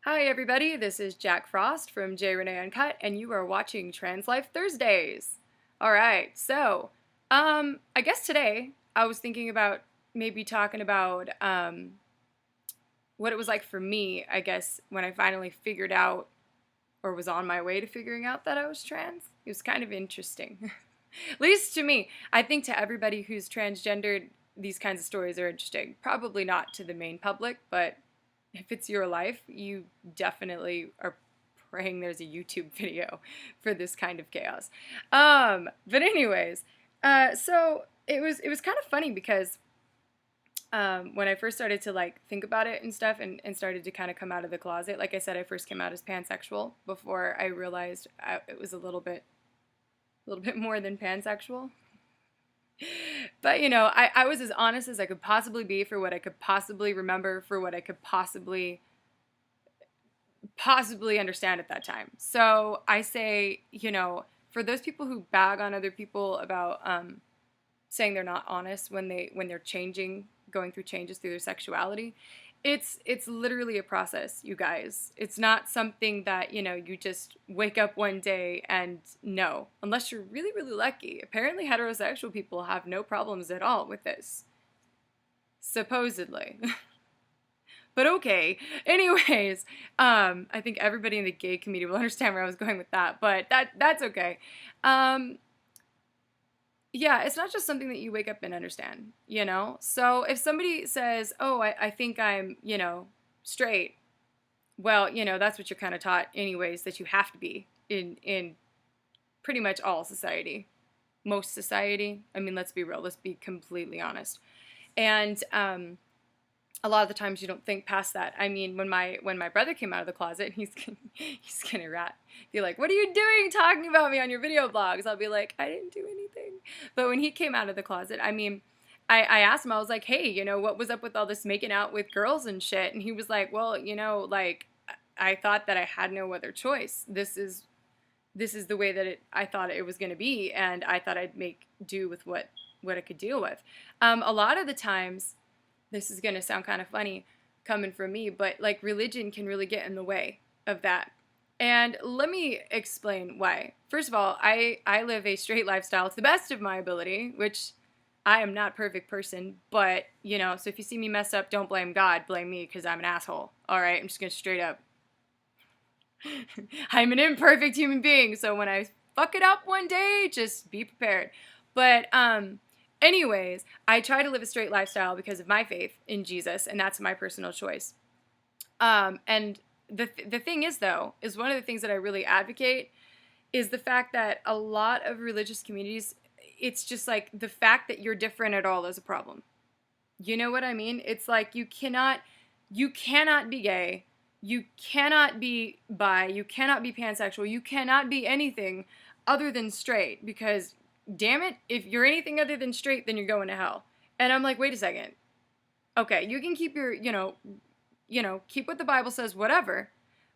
Hi everybody, this is Jack Frost from JReneeUnCut, and you are watching Trans Life Thursdays. Alright, so, I guess today I was thinking about maybe talking about, what it was like for me, I guess, when I finally figured out, or was on my way to figuring out that I was trans. It was kind of interesting. At least to me. I think to everybody who's transgendered, these kinds of stories are interesting. Probably not to the main public, but if it's your life, you definitely are praying there's a YouTube video for this kind of chaos. But anyways, so it was kind of funny because when I first started to like think about it and stuff and started to kind of come out of the closet, like I said, I first came out as pansexual before I realized it was a little bit more than pansexual. But you know, I was as honest as I could possibly be for what I could possibly remember, for what I could possibly understand at that time. So I say, you know, for those people who bag on other people about saying they're not honest when they're changing, going through changes through their sexuality, it's literally a process, you guys. It's not something that, you know, you just wake up one day and know, unless you're really, really lucky. Apparently heterosexual people have no problems at all with this. Supposedly. But okay. Anyways, I think everybody in the gay community will understand where I was going with that, but that's okay. Yeah, it's not just something that you wake up and understand, you know? So if somebody says, oh, I think I'm, you know, straight, well, you know, that's what you're kind of taught anyways, that you have to be in pretty much all society. Most society. I mean, let's be real. Let's be completely honest. And a lot of the times you don't think past that. I mean, when my brother came out of the closet, he's gonna be like, "What are you doing talking about me on your video blogs?" I'll be like, "I didn't do anything." But when he came out of the closet, I mean, I asked him, I was like, "Hey, you know, what was up with all this making out with girls and shit?" And he was like, "Well, you know, like, I thought that I had no other choice. This is the way that I thought it was gonna be, and I thought I'd make do with what I could deal with." A lot of the times, this is going to sound kind of funny coming from me, but like religion can really get in the way of that. And let me explain why. First of all, I live a straight lifestyle to the best of my ability, which I am not a perfect person, but, you know, so if you see me mess up, don't blame God, blame me because I'm an asshole. All right, I'm just going to straight up. I'm an imperfect human being, so when I fuck it up one day, just be prepared. But, anyways, I try to live a straight lifestyle because of my faith in Jesus, and that's my personal choice. And the thing is, though, is one of the things that I really advocate is the fact that a lot of religious communities, it's just like the fact that you're different at all is a problem. You know what I mean? It's like you cannot be gay, you cannot be bi, you cannot be pansexual, you cannot be anything other than straight because damn it, if you're anything other than straight, then you're going to hell. And I'm like, wait a second. Okay, you can keep your, keep what the Bible says, whatever.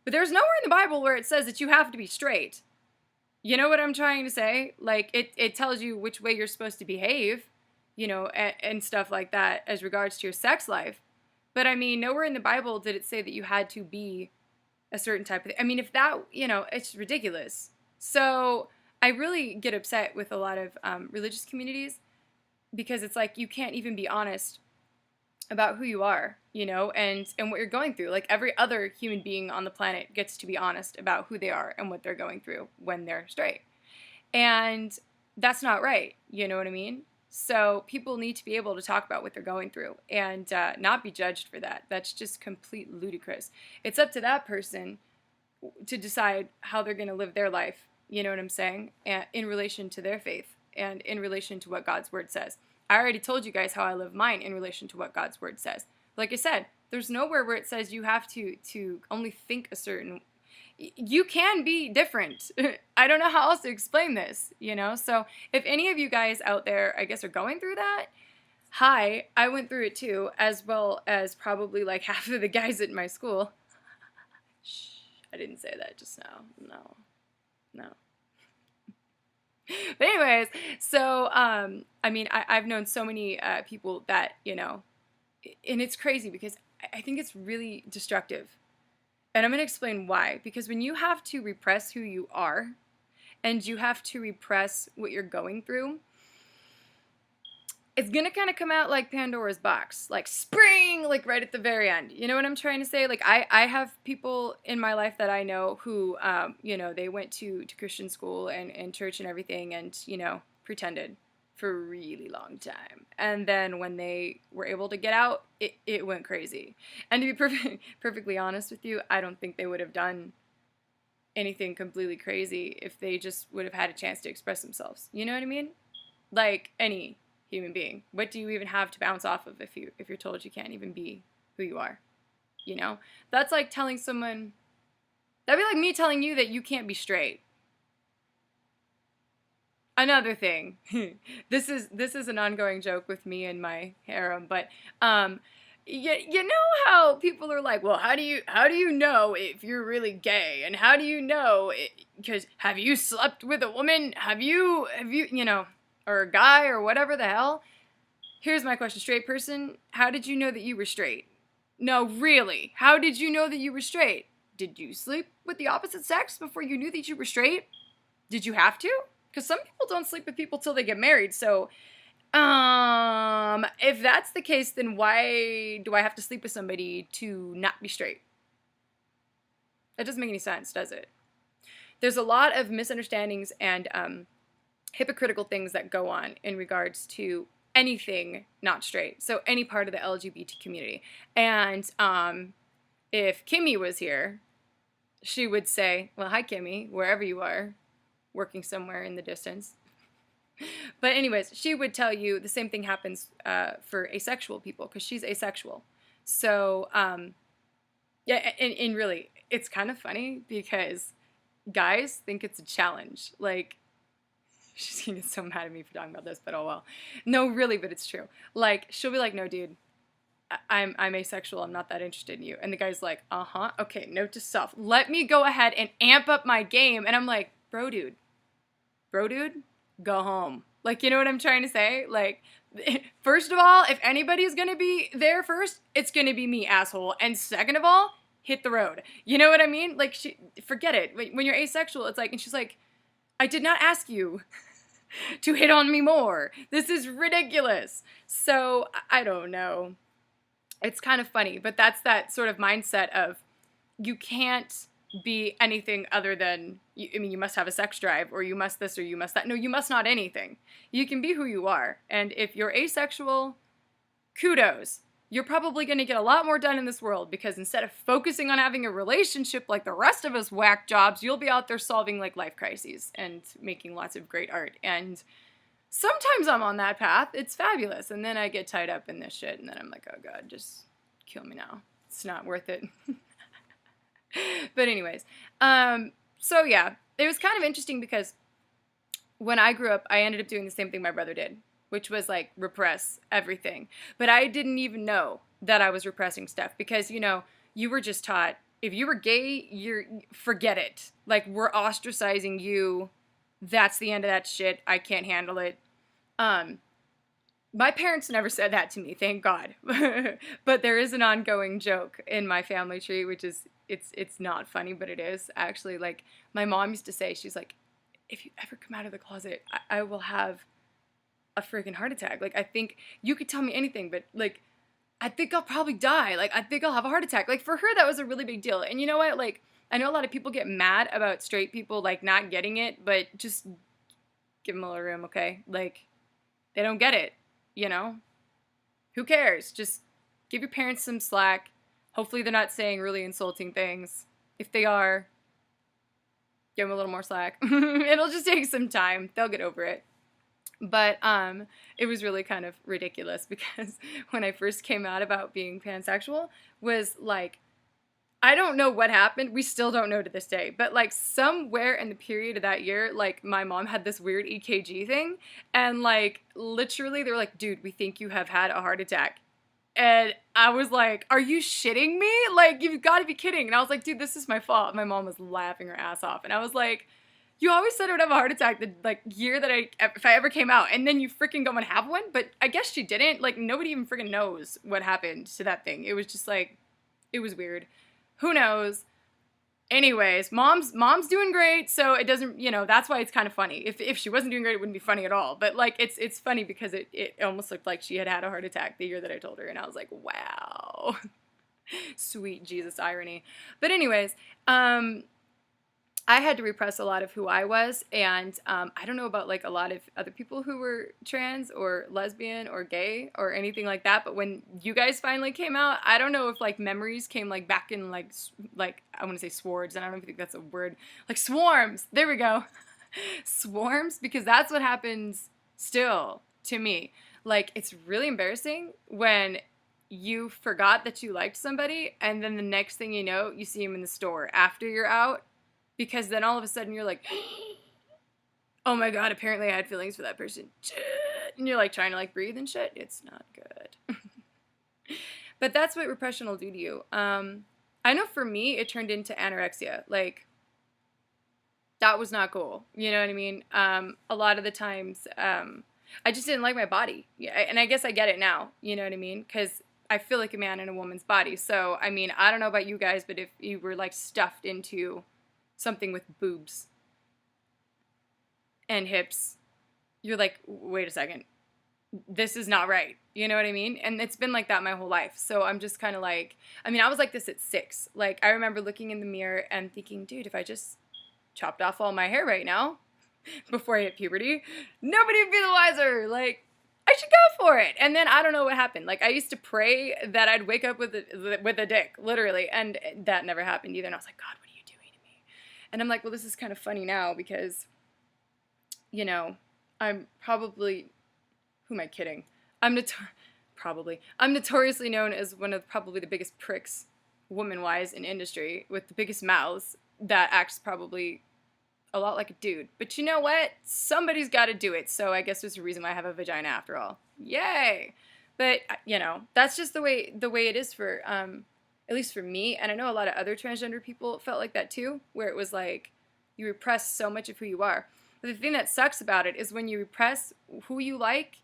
But there's nowhere in the Bible where it says that you have to be straight. You know what I'm trying to say? Like, it tells you which way you're supposed to behave, you know, and stuff like that as regards to your sex life. But I mean, nowhere in the Bible did it say that you had to be a certain type of thing. I mean, if that, you know, it's ridiculous. So I really get upset with a lot of religious communities because it's like you can't even be honest about who you are, you know, and what you're going through. Like every other human being on the planet gets to be honest about who they are and what they're going through when they're straight. And that's not right, you know what I mean? So people need to be able to talk about what they're going through and not be judged for that. That's just complete ludicrous. It's up to that person to decide how they're going to live their life. You know what I'm saying? And in relation to their faith and in relation to what God's word says. I already told you guys how I live mine in relation to what God's word says. Like I said, there's nowhere where it says you have to only think a certain. You can be different. I don't know how else to explain this, you know? So if any of you guys out there, I guess, are going through that, hi, I went through it too, as well as probably like half of the guys at my school. Shh, I didn't say that just now. No. But anyways, so, I mean, I've known so many people that, you know, and it's crazy because I think it's really destructive And I'm going to explain why. Because when you have to repress who you are, and you have to repress what you're going through, it's gonna kind of come out like Pandora's box, like spring, like right at the very end. You know what I'm trying to say? Like I have people in my life that I know who, they went to Christian school and church and everything, and, pretended for a really long time. And then when they were able to get out, it went crazy. And to be perfectly honest with you, I don't think they would have done anything completely crazy if they just would have had a chance to express themselves. You know what I mean? Like any human being. What do you even have to bounce off of if you're told you can't even be who you are? That's like telling someone, that'd be like me telling you that you can't be straight. Another thing, this is an ongoing joke with me and my harem, but you know how people are like, well, how do you know if you're really gay, and how do you know because have you slept with a woman, have you or a guy or whatever the hell? Here's my question, straight person, how did you know that you were straight? No, really, how did you know that you were straight? Did you sleep with the opposite sex before you knew that you were straight? Did you have to? Because some people don't sleep with people till they get married, so if that's the case, then why do I have to sleep with somebody to not be straight? That doesn't make any sense, does it? There's a lot of misunderstandings and hypocritical things that go on in regards to anything not straight. So any part of the LGBT community. And if Kimmy was here, she would say, well, hi, Kimmy, wherever you are, working somewhere in the distance. But anyways, she would tell you the same thing happens for asexual people, because she's asexual. So, yeah, and really, it's kind of funny because guys think it's a challenge. Like, she's gonna get so mad at me for talking about this, but oh well. No, really, but it's true. Like, she'll be like, no, dude, I'm asexual. I'm not that interested in you. And the guy's like, okay, note to self. Let me go ahead and amp up my game. And I'm like, bro, dude, go home. Like, you know what I'm trying to say? Like, first of all, if anybody's gonna be there first, it's gonna be me, asshole. And second of all, hit the road. You know what I mean? Like, forget it. When you're asexual, it's like, and she's like, I did not ask you to hit on me more. This is ridiculous. So, I don't know. It's kind of funny, but that's that sort of mindset of you can't be anything other than, you must have a sex drive, or you must this, or you must that. No, you must not anything. You can be who you are. And if you're asexual, kudos. You're probably going to get a lot more done in this world, because instead of focusing on having a relationship like the rest of us whack jobs, you'll be out there solving like life crises and making lots of great art. And sometimes I'm on that path. It's fabulous. And then I get tied up in this shit, and then I'm like, oh God, just kill me now. It's not worth it. But anyways, so yeah, it was kind of interesting because when I grew up, I ended up doing the same thing my brother did, which was like repress everything. But I didn't even know that I was repressing stuff, because, you were just taught, if you were gay, forget it. Like, we're ostracizing you. That's the end of that shit. I can't handle it. My parents never said that to me, thank God. But there is an ongoing joke in my family tree, which is, it's not funny, but it is actually. Like, my mom used to say, she's like, if you ever come out of the closet, I will have a freaking heart attack. Like, I think you could tell me anything, but like, I think I'll probably die. Like, I think I'll have a heart attack. Like, for her, that was a really big deal. And you know what? Like, I know a lot of people get mad about straight people, like, not getting it, but just give them a little room, okay? Like, they don't get it, Who cares? Just give your parents some slack. Hopefully they're not saying really insulting things. If they are, give them a little more slack. It'll just take some time. They'll get over it. But it was really kind of ridiculous, because when I first came out about being pansexual, was like, I don't know what happened. We still don't know to this day. But like, somewhere in the period of that year, like, my mom had this weird EKG thing. And like, literally, they were like, dude, we think you have had a heart attack. And I was like, are you shitting me? Like, you've got to be kidding. And I was like, dude, this is my fault. My mom was laughing her ass off. And I was like, you always said I would have a heart attack the like year that if I ever came out, and then you freaking go and have one. But I guess she didn't. Like, nobody even freaking knows what happened to that thing. It was just like, it was weird. Who knows? Anyways, mom's doing great, so it doesn't, that's why it's kind of funny. If she wasn't doing great, it wouldn't be funny at all. But like it's funny because it almost looked like she had a heart attack the year that I told her, and I was like, wow, sweet Jesus irony. But anyways, I had to repress a lot of who I was, and I don't know about like a lot of other people who were trans or lesbian or gay or anything like that, but when you guys finally came out, I don't know if like memories came like back in like I want to say swords, and I don't even think that's a word, like swarms. There we go. Swarms, because that's what happens still to me. Like, it's really embarrassing when you forgot that you liked somebody, and then the next thing you know, you see them in the store after you're out. Because then all of a sudden you're like, oh my God, apparently I had feelings for that person. And you're like trying to like breathe and shit. It's not good. But that's what repression will do to you. I know for me, it turned into anorexia. Like, that was not cool. You know what I mean? A lot of the times, I just didn't like my body. Yeah, and I guess I get it now. You know what I mean? Because I feel like a man in a woman's body. So, I mean, I don't know about you guys, but if you were like stuffed into something with boobs and hips, you're like, wait a second, this is not right. You know what I mean? And it's been like that my whole life. So I'm just kind of like, I mean, I was like this at 6. Like, I remember looking in the mirror and thinking, dude, if I just chopped off all my hair right now before I hit puberty, nobody would be the wiser. Like, I should go for it. And then I don't know what happened. Like, I used to pray that I'd wake up with a dick, literally. And that never happened either. And I was like, God, what are you doing to me? And I'm like, well, this is kind of funny now because, I'm probably, who am I kidding? I'm notoriously known as one of probably the biggest pricks, woman-wise, in industry, with the biggest mouths that acts probably a lot like a dude. But you know what? Somebody's got to do it. So I guess there's a reason why I have a vagina after all. Yay! But, that's just the way it is for, at least for me. And I know a lot of other transgender people felt like that too, where it was like you repress so much of who you are. But the thing that sucks about it is when you repress who you like,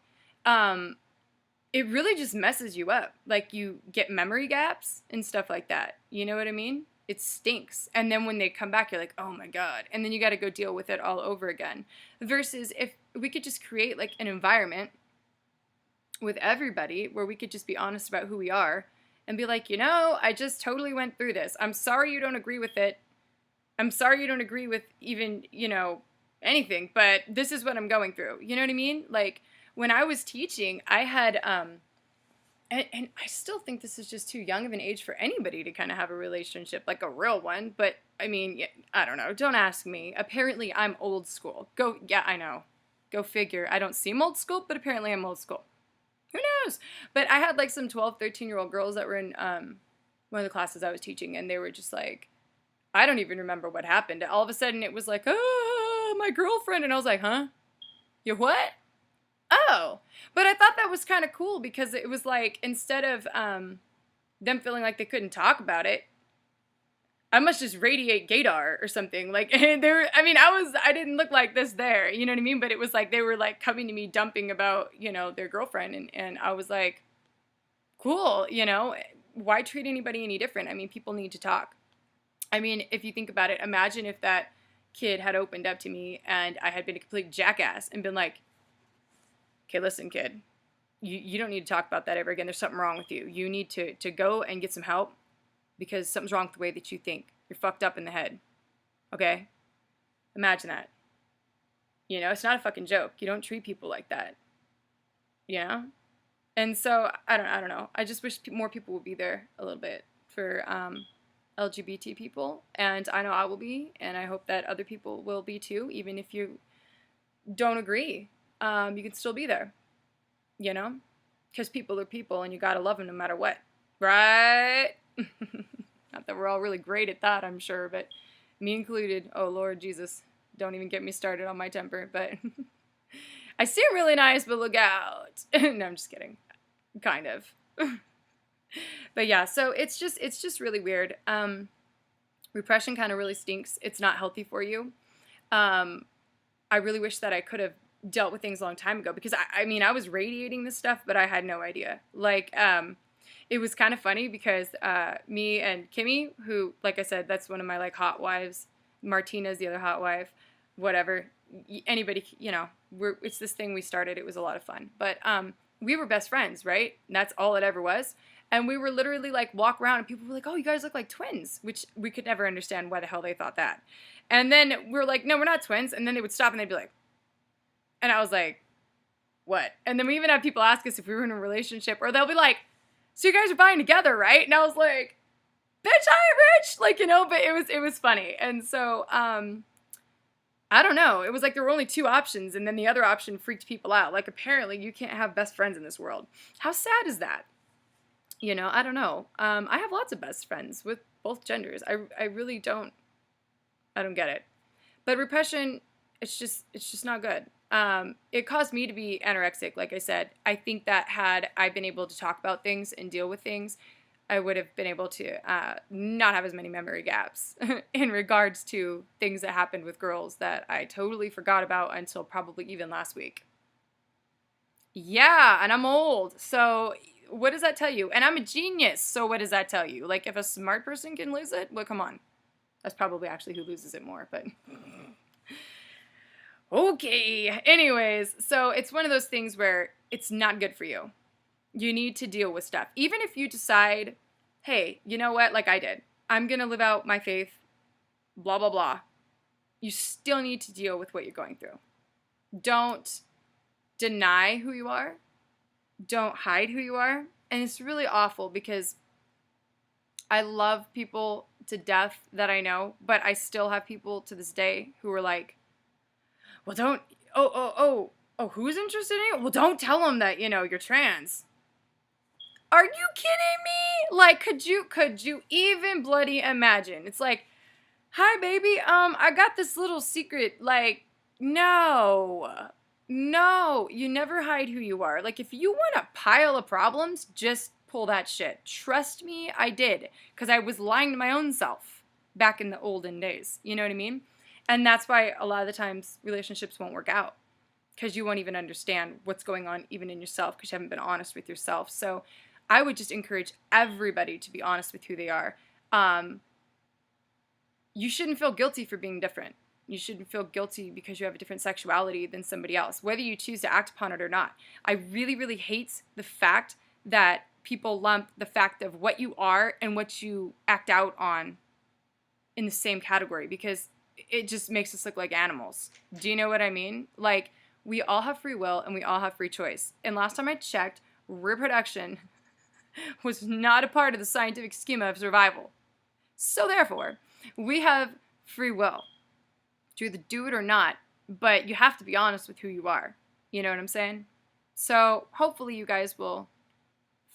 it really just messes you up. Like, you get memory gaps and stuff like that. You know what I mean? It stinks. And then when they come back, you're like, oh my God. And then you got to go deal with it all over again. Versus if we could just create like an environment with everybody where we could just be honest about who we are and be like, I just totally went through this. I'm sorry you don't agree with it. I'm sorry you don't agree with even, anything, but this is what I'm going through. You know what I mean? Like, when I was teaching, I had, and I still think this is just too young of an age for anybody to kind of have a relationship, like a real one. But I mean, I don't know. Don't ask me. Apparently I'm old school. I know. Go figure. I don't seem old school, but apparently I'm old school. Who knows? But I had like some 12, 13-year-old girls that were in one of the classes I was teaching, and they were just like, I don't even remember what happened. All of a sudden it was like, oh, my girlfriend. And I was like, huh? You what? Oh. But I thought that was kind of cool because it was like, instead of them feeling like they couldn't talk about it, I must just radiate gaydar or something. Like, I didn't look like this there, you know what I mean? But it was like, they were like coming to me dumping about, their girlfriend. And I was like, cool, why treat anybody any different? I mean, people need to talk. I mean, if you think about it, imagine if that kid had opened up to me and I had been a complete jackass and been like, okay, listen, kid, you don't need to talk about that ever again. There's something wrong with you. You need to go and get some help because something's wrong with the way that you think. You're fucked up in the head. Okay? Imagine that. It's not a fucking joke. You don't treat people like that. And so, I don't know. I just wish more people would be there a little bit for LGBT people. And I know I will be, and I hope that other people will be too, even if you don't agree. You can still be there, because people are people and you gotta love them no matter what, right? Not that we're all really great at that, I'm sure, but me included. Oh, Lord Jesus, don't even get me started on my temper, but I seem really nice, but look out. No, I'm just kidding. Kind of. But yeah, so it's just really weird. Repression kind of really stinks. It's not healthy for you. I really wish that I could have dealt with things a long time ago because I was radiating this stuff, but I had no idea. Like, it was kind of funny because me and Kimmy, who, like I said, that's one of my like hot wives. Martina's the other hot wife. Whatever. Anybody, you know, it's this thing we started. It was a lot of fun. But we were best friends, right? And that's all it ever was. And we were literally like walk around and people were like, oh, you guys look like twins, which we could never understand why the hell they thought that. And then we were like, no, we're not twins. And then they would stop and they'd be like, and I was like, what? And then we even had people ask us if we were in a relationship, or they'll be like, so you guys are buying together, right? And I was like, bitch, I ain't rich. Like, you know, but it was funny. And so, I don't know. It was like there were only two options, and then the other option freaked people out. Like, apparently you can't have best friends in this world. How sad is that? You know, I don't know. I have lots of best friends with both genders. I really don't. I don't get it. But repression, it's just not good. It caused me to be anorexic, like I said. I think that had I been able to talk about things and deal with things, I would have been able to not have as many memory gaps in regards to things that happened with girls that I totally forgot about until probably even last week. Yeah, and I'm old, so what does that tell you? And I'm a genius, so what does that tell you? Like, if a smart person can lose it, well, come on. That's probably actually who loses it more, but... Okay, anyways, so it's one of those things where it's not good for you. You need to deal with stuff. Even if you decide, hey, you know what, like I did, I'm going to live out my faith, blah, blah, blah. You still need to deal with what you're going through. Don't deny who you are. Don't hide who you are. And it's really awful because I love people to death that I know, but I still have people to this day who are like, well, don't, oh, who's interested in you? Well, don't tell them that, you know, you're trans. Are you kidding me? Like, could you even bloody imagine? It's like, hi, baby, I got this little secret. Like, no, you never hide who you are. Like, if you want a pile of problems, just pull that shit. Trust me, I did. Because I was lying to my own self back in the olden days. You know what I mean? And that's why a lot of the times relationships won't work out. Because you won't even understand what's going on even in yourself because you haven't been honest with yourself. So I would just encourage everybody to be honest with who they are. You shouldn't feel guilty for being different. You shouldn't feel guilty because you have a different sexuality than somebody else, whether you choose to act upon it or not. I really, really hate the fact that people lump the fact of what you are and what you act out on in the same category because it just makes us look like animals. Do you know what I mean? Like, we all have free will and we all have free choice. And last time I checked, reproduction was not a part of the scientific schema of survival. So therefore, we have free will to either do it or not, but you have to be honest with who you are. You know what I'm saying? So hopefully you guys will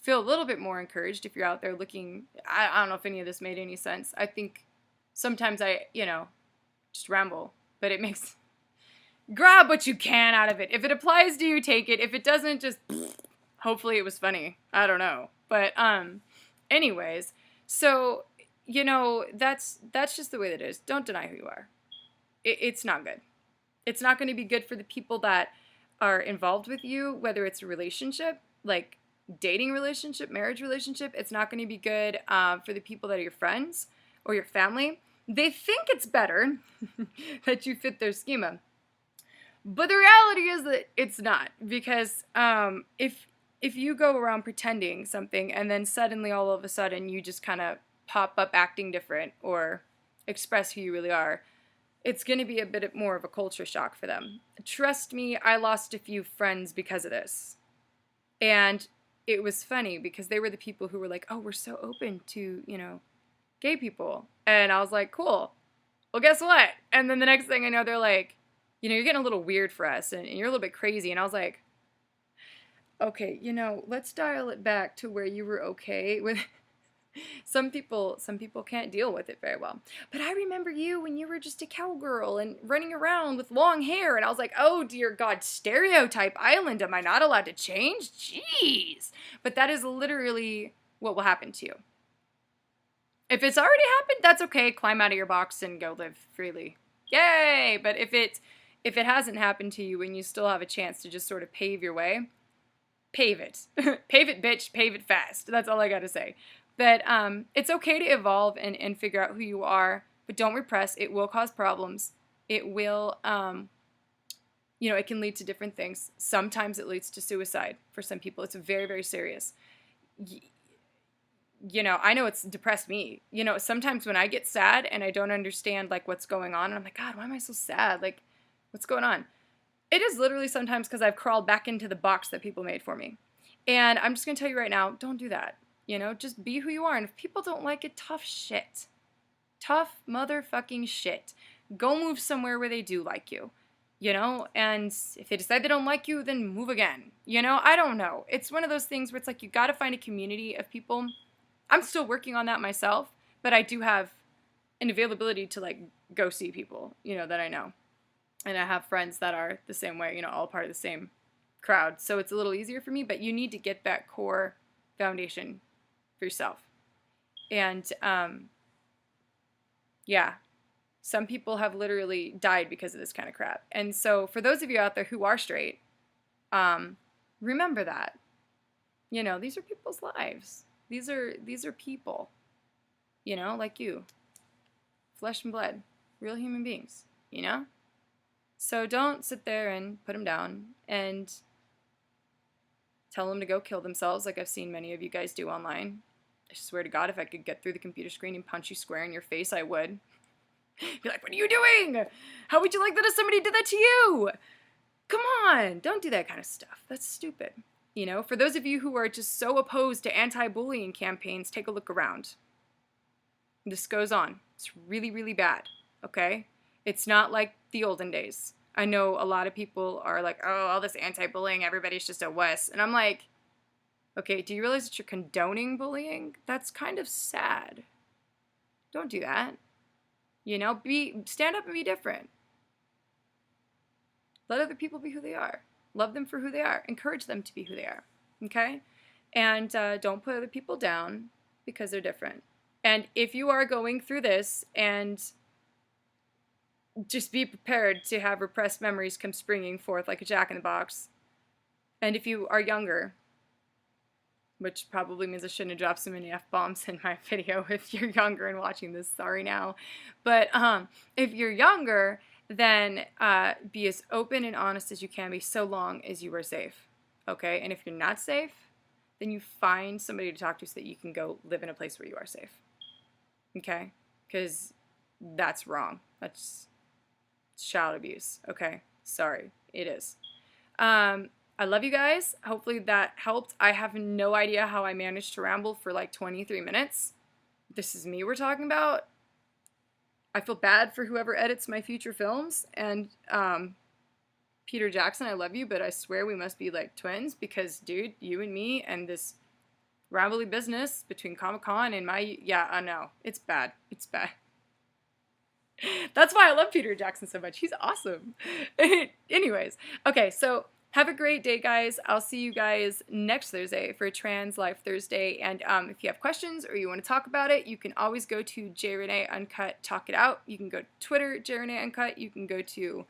feel a little bit more encouraged if you're out there looking. I don't know if any of this made any sense. I think sometimes I, just ramble, but it makes, grab what you can out of it. If it applies to you, take it. If it doesn't, just, hopefully it was funny. I don't know. But, anyways, so, that's just the way that it is. Don't deny who you are. It's not good. It's not going to be good for the people that are involved with you, whether it's a relationship, like dating relationship, marriage relationship. It's not going to be good for the people that are your friends or your family. They think it's better that you fit their schema. But the reality is that it's not. Because if you go around pretending something and then suddenly all of a sudden you just kind of pop up acting different or express who you really are, it's going to be a bit more of a culture shock for them. Trust me, I lost a few friends because of this. And it was funny because they were the people who were like, oh, we're so open to, gay people. And I was like, cool. Well, guess what? And then the next thing I know, they're like, you're getting a little weird for us and you're a little bit crazy. And I was like, okay, let's dial it back to where you were okay with. Some people can't deal with it very well. But I remember you when you were just a cowgirl and running around with long hair. And I was like, oh, dear God, stereotype island. Am I not allowed to change? Jeez. But that is literally what will happen to you. If it's already happened, that's okay. Climb out of your box and go live freely. Yay! But if it hasn't happened to you and you still have a chance to just sort of pave your way, pave it. Pave it, bitch. Pave it fast. That's all I got to say. But it's okay to evolve and figure out who you are, but don't repress. It will cause problems. It will, it can lead to different things. Sometimes it leads to suicide for some people. It's very, very serious. I know it's depressed me. Sometimes when I get sad and I don't understand, like, what's going on, and I'm like, God, why am I so sad? Like, what's going on? It is literally sometimes because I've crawled back into the box that people made for me. And I'm just going to tell you right now, don't do that. Just be who you are. And if people don't like it, tough shit. Tough motherfucking shit. Go move somewhere where they do like you. And if they decide they don't like you, then move again. I don't know. It's one of those things where it's like you got to find a community of people. I'm still working on that myself, but I do have an availability to, like, go see people, that I know. And I have friends that are the same way, all part of the same crowd. So it's a little easier for me, but you need to get that core foundation for yourself. And, yeah, some people have literally died because of this kind of crap. And so for those of you out there who are straight, remember that. These are people's lives. These are people, like you. Flesh and blood. Real human beings, So don't sit there and put them down and tell them to go kill themselves like I've seen many of you guys do online. I swear to God, if I could get through the computer screen and punch you square in your face, I would. Be like, what are you doing? How would you like that if somebody did that to you? Come on, don't do that kind of stuff. That's stupid. For those of you who are just so opposed to anti-bullying campaigns, take a look around. This goes on. It's really, really bad, okay? It's not like the olden days. I know a lot of people are like, oh, all this anti-bullying, everybody's just a wuss. And I'm like, okay, do you realize that you're condoning bullying? That's kind of sad. Don't do that. Stand up and be different. Let other people be who they are. Love them for who they are. Encourage them to be who they are, okay? And don't put other people down because they're different. And if you are going through this, and just be prepared to have repressed memories come springing forth like a jack-in-the-box. And if you are younger, which probably means I shouldn't have dropped so many F-bombs in my video if you're younger and watching this, sorry now. But if you're younger, then be as open and honest as you can be so long as you are safe, okay? And if you're not safe, then you find somebody to talk to so that you can go live in a place where you are safe, okay? Because that's wrong. That's child abuse, okay? Sorry, it is. I love you guys. Hopefully that helped. I have no idea how I managed to ramble for like 23 minutes. This is me we're talking about. I feel bad for whoever edits my future films. And Peter Jackson, I love you, but I swear we must be like twins because, dude, you and me and this rambly business between Comic-Con and I know. It's bad. It's bad. That's why I love Peter Jackson so much. He's awesome. Anyways, okay, so have a great day, guys. I'll see you guys next Thursday for Trans Life Thursday. And if you have questions or you want to talk about it, you can always go to JReneeUnCut, talk it out. You can go to Twitter, JReneeUnCut. You can go to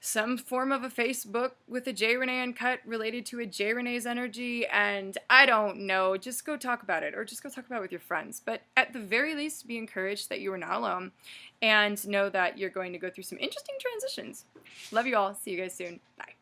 some form of a Facebook with a JReneeUnCut related to a JRenee's energy. And I don't know, just go talk about it or just go talk about it with your friends. But at the very least, be encouraged that you are not alone and know that you're going to go through some interesting transitions. Love you all. See you guys soon. Bye.